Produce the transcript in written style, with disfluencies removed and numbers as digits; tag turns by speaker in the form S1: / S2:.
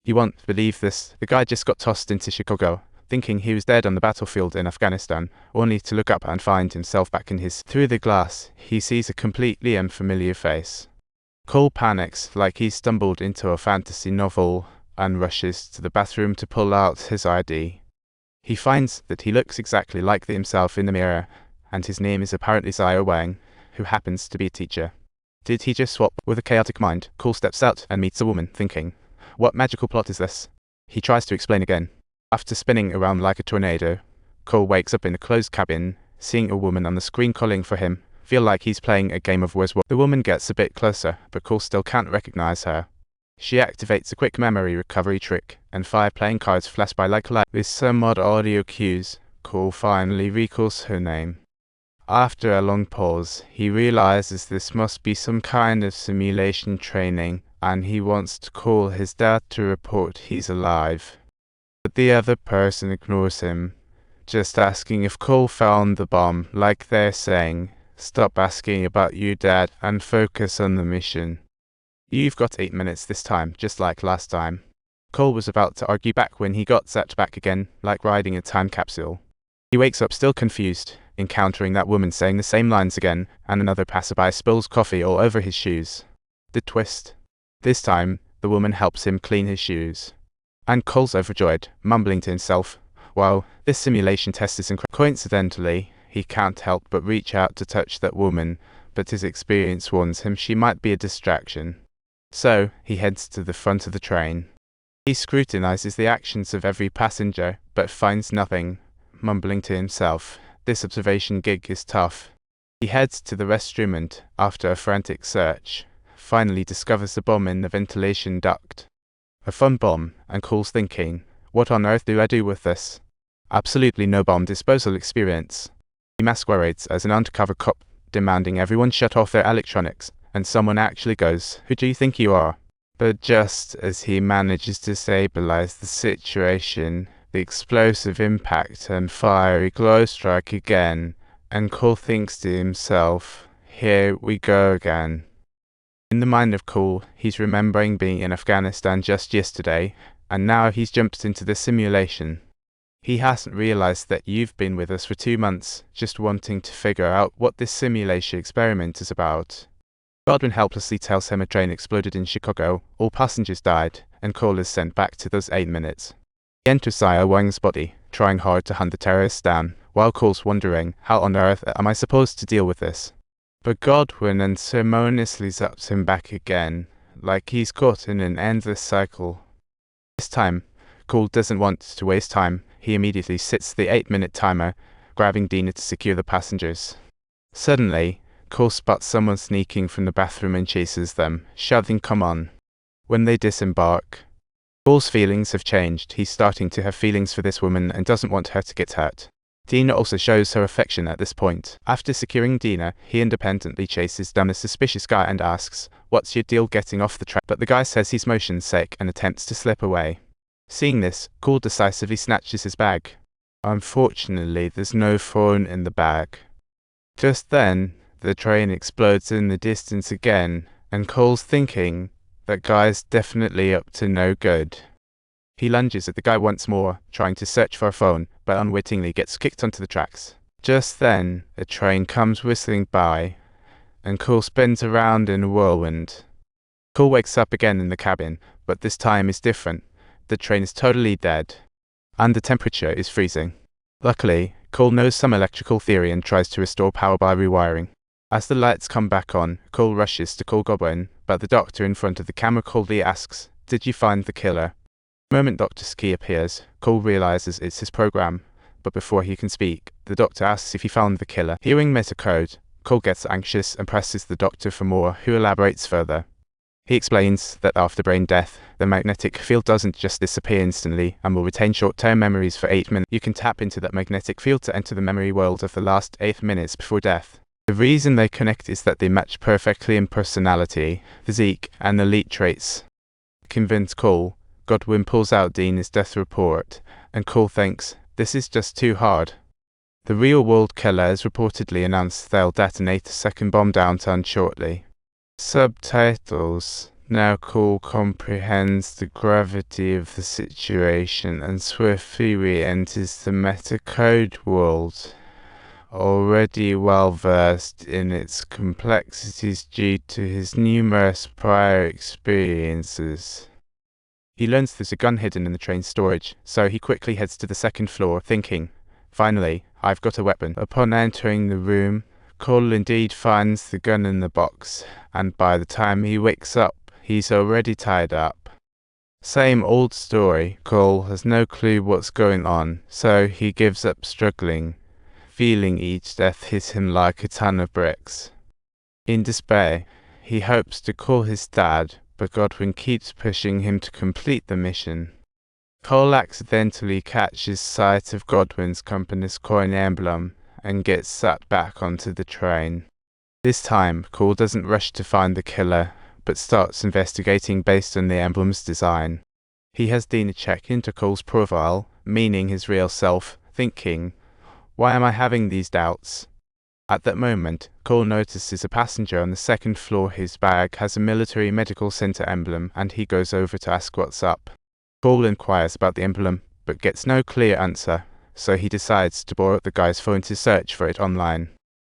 S1: You won't believe this. The guy just got tossed into Chicago, thinking he was dead on the battlefield in Afghanistan, only to look up and find himself back in his. Through the glass, he sees a completely unfamiliar face. Cole panics like he's stumbled into a fantasy novel and rushes to the bathroom to pull out his ID. He finds that he looks exactly like himself in the mirror, and his name is apparently Zaya Wang, who happens to be a teacher. Did he just swap? With a chaotic mind, Cole steps out and meets a woman, thinking, what magical plot is this? He tries to explain again. After spinning around like a tornado, Cole wakes up in a closed cabin, seeing a woman on the screen calling for him. Feel like he's playing a game of Where's What. The woman gets a bit closer, but Cole still can't recognize her. She activates a quick memory recovery trick, and 5 playing cards flash by like light. With some odd audio cues, Cole finally recalls her name. After a long pause, he realizes this must be some kind of simulation training, and he wants to call his dad to report he's alive. But the other person ignores him, just asking if Cole found the bomb, like they're saying, stop asking about your dad and focus on the mission. You've got 8 minutes this time, just like last time. Cole was about to argue back when he got zapped back again, like riding a time capsule. He wakes up still confused, encountering that woman saying the same lines again, and another passerby spills coffee all over his shoes. The twist. This time, the woman helps him clean his shoes. And Cole's overjoyed, mumbling to himself, wow, this simulation test is incredible. Coincidentally, he can't help but reach out to touch that woman, but his experience warns him she might be a distraction. So, he heads to the front of the train. He scrutinizes the actions of every passenger, but finds nothing, mumbling to himself, this observation gig is tough. He heads to the restroom and, after a frantic search, finally discovers a bomb in the ventilation duct. A fun bomb, and Cole's thinking, what on earth do I do with this? Absolutely no bomb disposal experience. He masquerades as an undercover cop, demanding everyone shut off their electronics, and someone actually goes, who do you think you are? But just as he manages to stabilize the situation, the explosive impact and fiery glow strike again, and Cole thinks to himself, here we go again. In the mind of Cole, he's remembering being in Afghanistan just yesterday, and now he's jumped into the simulation. He hasn't realized that you've been with us for 2 months, just wanting to figure out what this simulation experiment is about. Godwin helplessly tells him a train exploded in Chicago, all passengers died, and Cole is sent back to those 8 minutes. He enters Zaya Wang's body, trying hard to hunt the terrorists down, while Cole's wondering, how on earth am I supposed to deal with this? But Godwin unceremoniously zaps him back again, like he's caught in an endless cycle. This time, Cole doesn't want to waste time. He immediately sets the 8-minute timer, grabbing Dina to secure the passengers. Suddenly, Cole spots someone sneaking from the bathroom and chases them, shouting, come on. When they disembark, Cole's feelings have changed. He's starting to have feelings for this woman and doesn't want her to get hurt. Dina also shows her affection at this point. After securing Dina, he independently chases down a suspicious guy and asks, what's your deal getting off the track? But the guy says he's motion sick and attempts to slip away. Seeing this, Cole decisively snatches his bag. Unfortunately, there's no phone in the bag. Just then, the train explodes in the distance again, and Cole's thinking, that guy's definitely up to no good. He lunges at the guy once more, trying to search for a phone, but unwittingly gets kicked onto the tracks. Just then, a train comes whistling by, and Cole spins around in a whirlwind. Cole wakes up again in the cabin, but this time is different. The train is totally dead, and the temperature is freezing. Luckily, Cole knows some electrical theory and tries to restore power by rewiring. As the lights come back on, Cole rushes to call Godwin, but the doctor in front of the camera coldly asks, did you find the killer? The moment Dr. Ski appears, Cole realizes it's his program, but before he can speak, the doctor asks if he found the killer. Hearing metacode, Cole gets anxious and presses the doctor for more, who elaborates further. He explains that after brain death, the magnetic field doesn't just disappear instantly and will retain short-term memories for 8 minutes. You can tap into that magnetic field to enter the memory world of the last 8 minutes before death. The reason they connect is that they match perfectly in personality, physique, and elite traits. Convinced Cole, Godwin pulls out Dina's death report, and Cole thinks, this is just too hard. The real-world killer has reportedly announced they'll detonate a second bomb downtown shortly. Subtitles. Now Cole comprehends the gravity of the situation and swiftly re-enters the metacode world, already well versed in its complexities due to his numerous prior experiences. He learns there's a gun hidden in the train's storage, so he quickly heads to the second floor, thinking, "Finally, I've got a weapon." Upon entering the room, Cole indeed finds the gun in the box, and by the time he wakes up, he's already tied up. Same old story. Cole has no clue what's going on, so he gives up struggling, feeling each death hit him like a ton of bricks. In despair, he hopes to call his dad, but Godwin keeps pushing him to complete the mission. Cole accidentally catches sight of Godwin's company's coin emblem and gets sat back onto the train. This time, Cole doesn't rush to find the killer, but starts investigating based on the emblem's design. He has Dina check into Cole's profile, meaning his real self, thinking, "Why am I having these doubts?" At that moment, Cole notices a passenger on the second floor whose bag has a military medical center emblem, and he goes over to ask what's up. Cole inquires about the emblem, but gets no clear answer, so he decides to borrow the guy's phone to search for it online.